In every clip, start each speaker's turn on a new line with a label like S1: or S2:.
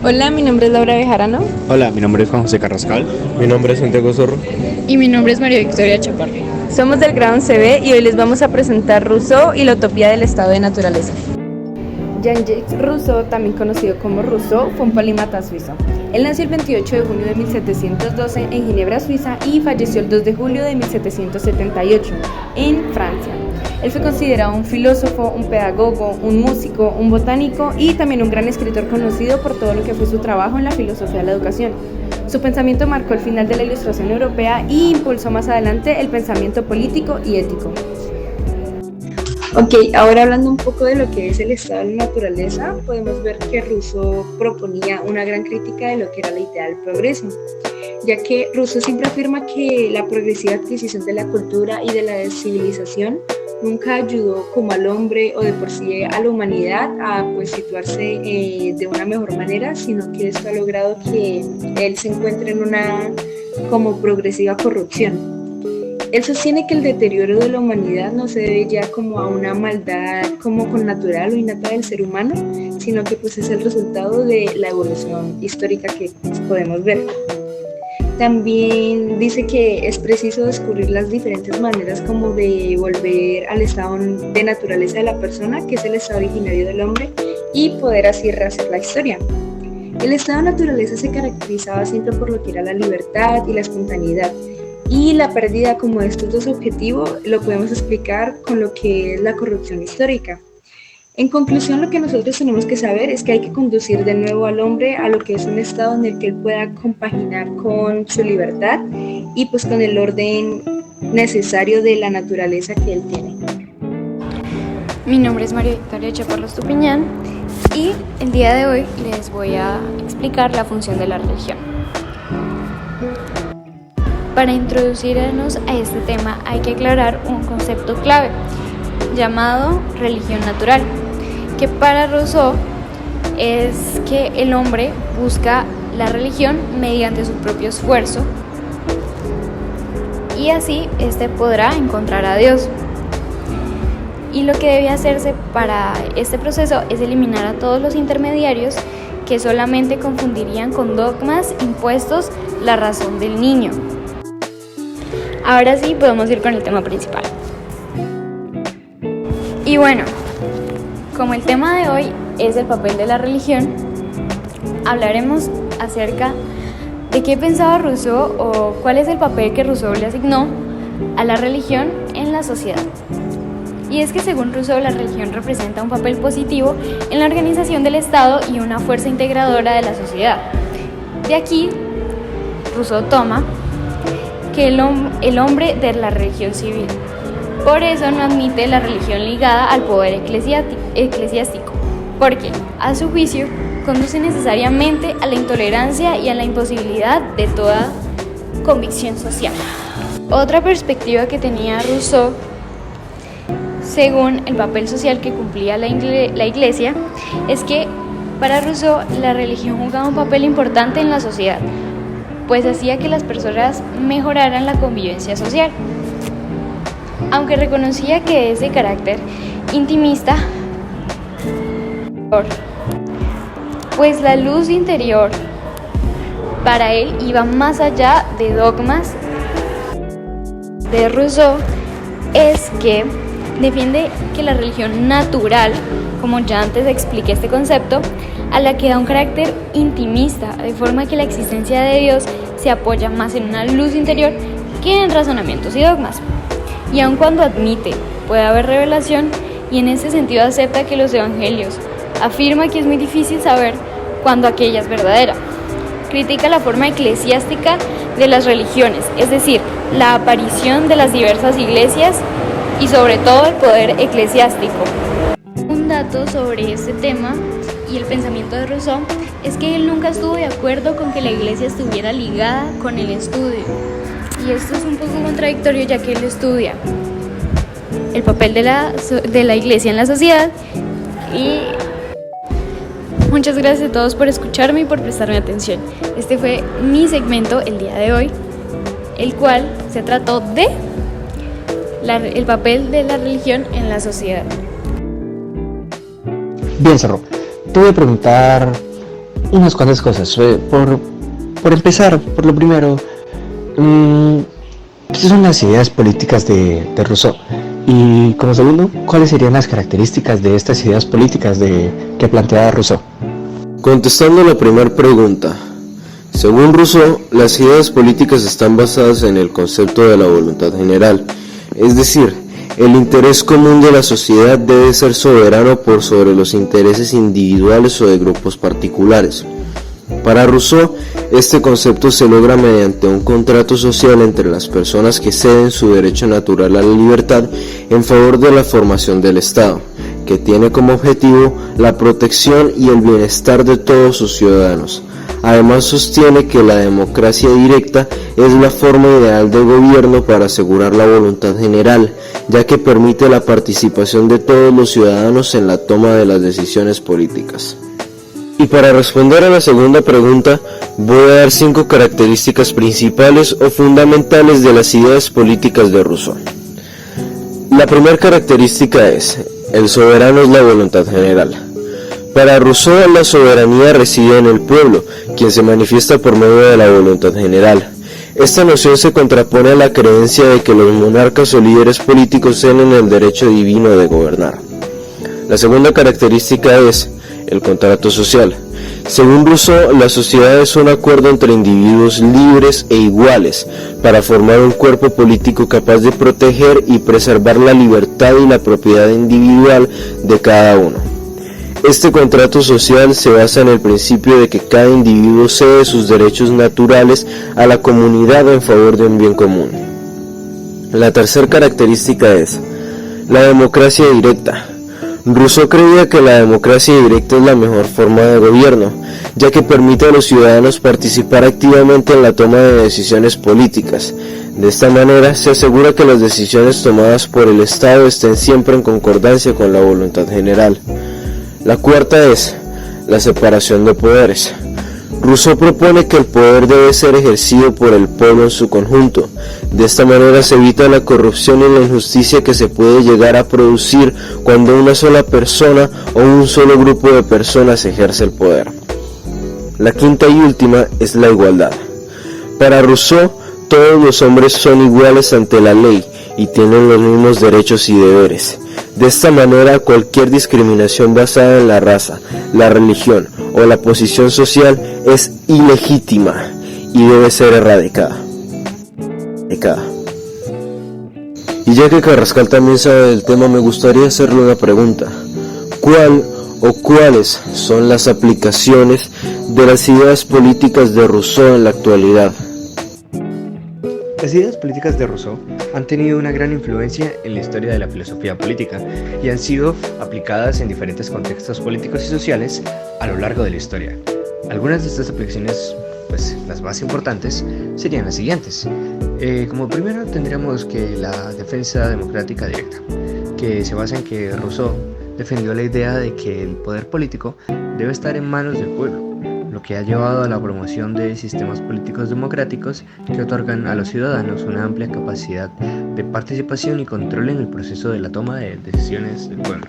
S1: Hola, mi nombre es Laura Bejarano.
S2: Hola, mi nombre es Juan José Carrascal.
S3: Mi nombre es Santiago Zorro.
S4: Y mi nombre es María Victoria Chaparro.
S1: Somos del grado 11B y hoy les vamos a presentar Rousseau y la utopía del estado de naturaleza. Jean-Jacques Rousseau, también conocido como Rousseau, fue un polímata suizo. Él nació el 28 de junio de 1712 en Ginebra, Suiza, y falleció el 2 de julio de 1778 en Francia. Él fue considerado un filósofo, un pedagogo, un músico, un botánico y también un gran escritor conocido por todo lo que fue su trabajo en la filosofía de la educación. Su pensamiento marcó el final de la Ilustración europea y impulsó más adelante el pensamiento político y ético. Ok, ahora hablando un poco de lo que es el estado de la naturaleza, podemos ver que Rousseau proponía una gran crítica de lo que era la idea del progreso, ya que Rousseau siempre afirma que la progresiva adquisición de la cultura y de la civilización nunca ayudó como al hombre o de por sí a la humanidad a situarse de una mejor manera, sino que esto ha logrado que él se encuentre en una como progresiva corrupción. Él sostiene que el deterioro de la humanidad no se debe ya como a una maldad como con natural o innata del ser humano, sino que es el resultado de la evolución histórica que podemos ver. También dice que es preciso descubrir las diferentes maneras como de volver al estado de naturaleza de la persona, que es el estado originario del hombre, y poder así rehacer la historia. El estado de naturaleza se caracterizaba siempre por lo que era la libertad y la espontaneidad, y la pérdida como de estos dos objetivos lo podemos explicar con lo que es la corrupción histórica. En conclusión, lo que nosotros tenemos que saber es que hay que conducir de nuevo al hombre a lo que es un estado en el que él pueda compaginar con su libertad y con el orden necesario de la naturaleza que él tiene.
S4: Mi nombre es María Victoria Chaparro Estupiñán y el día de hoy les voy a explicar la función de la religión. Para introducirnos a este tema hay que aclarar un concepto clave llamado religión natural, que para Rousseau es que el hombre busca la religión mediante su propio esfuerzo y así podrá encontrar a Dios. Y lo que debe hacerse para este proceso es eliminar a todos los intermediarios que solamente confundirían con dogmas impuestos la razón del niño. Ahora sí podemos ir con el tema principal. Y bueno, como el tema de hoy es el papel de la religión, hablaremos acerca de qué pensaba Rousseau o cuál es el papel que Rousseau le asignó a la religión en la sociedad. Y es que según Rousseau, la religión representa un papel positivo en la organización del Estado y una fuerza integradora de la sociedad. De aquí, Rousseau toma que el hombre de la religión civil. Por eso no admite la religión ligada al poder eclesiástico, porque, a su juicio, conduce necesariamente a la intolerancia y a la imposibilidad de toda convicción social. Otra perspectiva que tenía Rousseau, según el papel social que cumplía la Iglesia, es que para Rousseau la religión jugaba un papel importante en la sociedad, pues hacía que las personas mejoraran la convivencia social. Aunque reconocía que es de carácter intimista, pues la luz interior para él iba más allá de dogmas. De Rousseau es que defiende que la religión natural, como ya antes expliqué este concepto, a la que da un carácter intimista, de forma que la existencia de Dios se apoya más en una luz interior que en razonamientos y dogmas. Y aun cuando admite puede haber revelación, y en ese sentido acepta que los evangelios, afirma que es muy difícil saber cuándo aquella es verdadera. Critica la forma eclesiástica de las religiones, es decir, la aparición de las diversas iglesias y sobre todo el poder eclesiástico. Un dato sobre este tema y el pensamiento de Rousseau es que él nunca estuvo de acuerdo con que la iglesia estuviera ligada con el estudio. Y esto es un poco contradictorio, ya que él estudia el papel de la iglesia en la sociedad. Y muchas gracias a todos por escucharme y por prestarme atención. Este fue mi segmento el día de hoy, el cual se trató de el papel de la religión en la sociedad.
S2: Bien, Cerro, te voy a preguntar
S3: unas cuantas cosas. Por empezar, por lo primero, ¿qué son las ideas políticas de Rousseau? Y como segundo, ¿cuáles serían las características de estas ideas políticas que planteaba Rousseau?
S5: Contestando la primera pregunta, según Rousseau, las ideas políticas están basadas en el concepto de la voluntad general, es decir, el interés común de la sociedad debe ser soberano por sobre los intereses individuales o de grupos particulares. Para Rousseau, este concepto se logra mediante un contrato social entre las personas que ceden su derecho natural a la libertad en favor de la formación del Estado, que tiene como objetivo la protección y el bienestar de todos sus ciudadanos. Además sostiene que la democracia directa es la forma ideal de gobierno para asegurar la voluntad general, ya que permite la participación de todos los ciudadanos en la toma de las decisiones políticas. Y para responder a la segunda pregunta, voy a dar 5 características principales o fundamentales de las ideas políticas de Rousseau. La primera característica es: el soberano es la voluntad general. Para Rousseau, la soberanía reside en el pueblo, quien se manifiesta por medio de la voluntad general. Esta noción se contrapone a la creencia de que los monarcas o líderes políticos tienen el derecho divino de gobernar. La segunda característica es el contrato social. Según Rousseau, la sociedad es un acuerdo entre individuos libres e iguales para formar un cuerpo político capaz de proteger y preservar la libertad y la propiedad individual de cada uno. Este contrato social se basa en el principio de que cada individuo cede sus derechos naturales a la comunidad en favor de un bien común. La tercera característica es la democracia directa. Rousseau creía que la democracia directa es la mejor forma de gobierno, ya que permite a los ciudadanos participar activamente en la toma de decisiones políticas. De esta manera se asegura que las decisiones tomadas por el Estado estén siempre en concordancia con la voluntad general. La cuarta es la separación de poderes. Rousseau propone que el poder debe ser ejercido por el pueblo en su conjunto. De esta manera se evita la corrupción y la injusticia que se puede llegar a producir cuando una sola persona o un solo grupo de personas ejerce el poder. La quinta y última es la igualdad. Para Rousseau, todos los hombres son iguales ante la ley y tienen los mismos derechos y deberes. De esta manera, cualquier discriminación basada en la raza, la religión o la posición social es ilegítima y debe ser erradicada. Y ya que Carrascal también sabe del tema, me gustaría hacerle una pregunta. ¿Cuál o cuáles son las aplicaciones de las ideas políticas de Rousseau en la actualidad?
S2: Las ideas políticas de Rousseau han tenido una gran influencia en la historia de la filosofía política y han sido aplicadas en diferentes contextos políticos y sociales a lo largo de la historia. Algunas de estas aplicaciones, las más importantes, serían las siguientes. Como primero tendríamos que la defensa democrática directa, que se basa en que Rousseau defendió la idea de que el poder político debe estar en manos del pueblo, lo que ha llevado a la promoción de sistemas políticos democráticos que otorgan a los ciudadanos una amplia capacidad de participación y control en el proceso de la toma de decisiones del pueblo.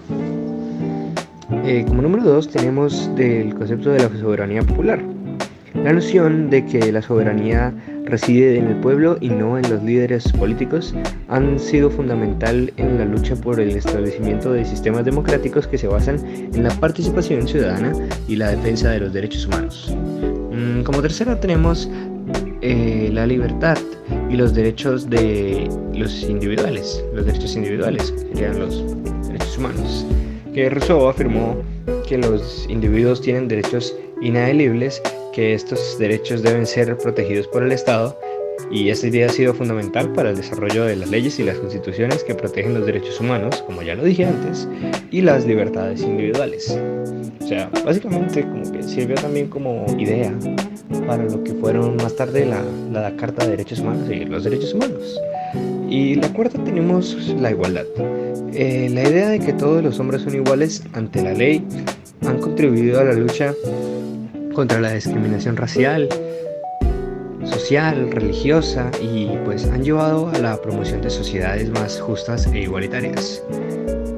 S2: Como número 2 tenemos del concepto de la soberanía popular, la noción de que la soberanía reside en el pueblo y no en los líderes políticos han sido fundamental en la lucha por el establecimiento de sistemas democráticos que se basan en la participación ciudadana y la defensa de los derechos humanos. Como tercera tenemos la libertad y los derechos de los individuales. Los derechos individuales serían los derechos humanos, que Rousseau afirmó que los individuos tienen derechos inalienables, que estos derechos deben ser protegidos por el Estado, y esta idea ha sido fundamental para el desarrollo de las leyes y las constituciones que protegen los derechos humanos, como ya lo dije antes, y las libertades individuales. O sea, básicamente como que sirvió también como idea para lo que fueron más tarde la Carta de Derechos Humanos y los derechos humanos. Y la cuarta tenemos la igualdad. La idea de que todos los hombres son iguales ante la ley han contribuido a la lucha contra la discriminación racial, social, religiosa y han llevado a la promoción de sociedades más justas e igualitarias.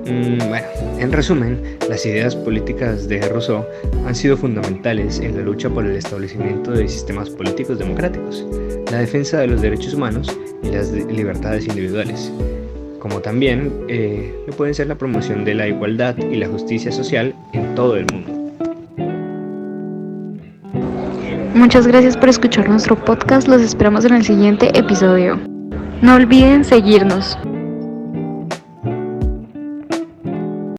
S2: Bueno, en resumen, las ideas políticas de Rousseau han sido fundamentales en la lucha por el establecimiento de sistemas políticos democráticos, la defensa de los derechos humanos y las libertades individuales, como también lo pueden ser la promoción de la igualdad y la justicia social en todo el mundo.
S4: Muchas gracias por escuchar nuestro podcast, los esperamos en el siguiente episodio. No olviden seguirnos.